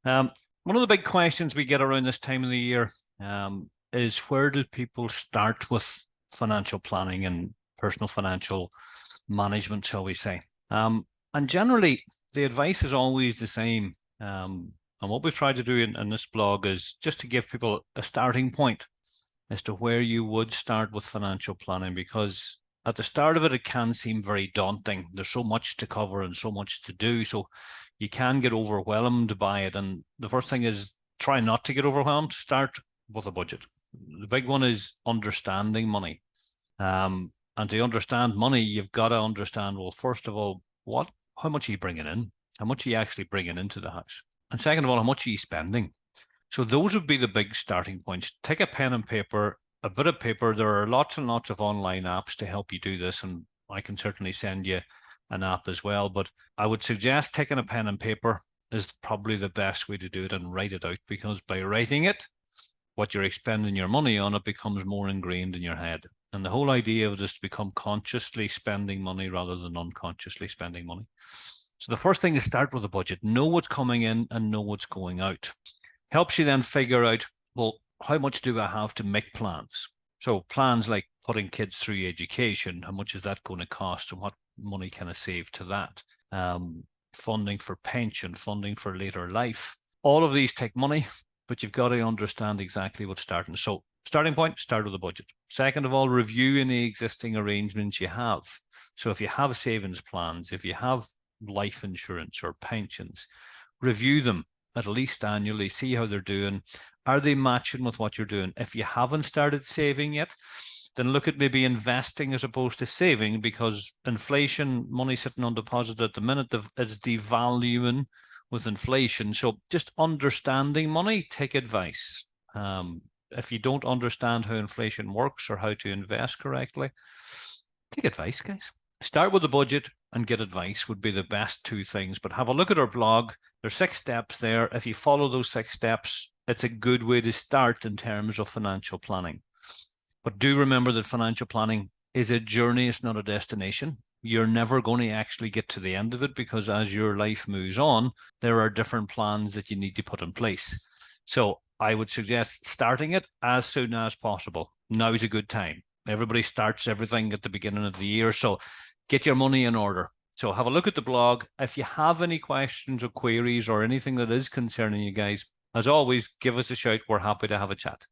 Um, One of the big questions we get around this time of the year is where do people start with financial planning and personal financial management, shall we say? And generally, the advice is always the same. And what we've tried to do in this blog is just to give people a starting point as to where you would start with financial planning, because at the start of it, it can seem very daunting. There's so much to cover and so much to do. So you can get overwhelmed by it. And the first thing is try not to get overwhelmed. Start with a budget. The big one is understanding money. And to understand money, you've got to understand, well, first of all, how much are you bringing in? How much are you actually bringing into the house? And second of all, how much are you spending? So those would be the big starting points. Take a pen and paper, a bit of paper. There are lots and lots of online apps to help you do this, and I can certainly send you an app as well. But I would suggest taking a pen and paper is probably the best way to do it, and write it out, because by writing it, what you're expending your money on, it becomes more ingrained in your head. And the whole idea of it is to become consciously spending money rather than unconsciously spending money. So the first thing is start with a budget. Know what's coming in and know what's going out. Helps you then figure out, well, how much do I have to make plans? So plans like putting kids through education, how much is that going to cost, and what money can I save to that? Funding for pension, funding for later life. All of these take money, but you've got to understand exactly what's starting. So starting point, start with a budget. Second of all, review any existing arrangements you have. So if you have savings plans, if you have life insurance or pensions, review them at least annually, see how they're doing. Are they matching with what you're doing? If you haven't started saving yet, then look at maybe investing as opposed to saving, because inflation, money sitting on deposit at the minute is devaluing with inflation. So just understanding money, take advice. If you don't understand how inflation works or how to invest correctly, take advice, guys. Start with the budget and get advice would be the best two things. But have a look at our blog. There's 6 steps there. If you follow those 6 steps, it's a good way to start in terms of financial planning. But do remember that financial planning is a journey, it's not a destination. You're never going to actually get to the end of it, because as your life moves on, there are different plans that you need to put in place. So I would suggest starting it as soon as possible. Now is a good time. Everybody starts everything at the beginning of the year. So get your money in order. So have a look at the blog. If you have any questions or queries or anything that is concerning you guys, as always, give us a shout. We're happy to have a chat.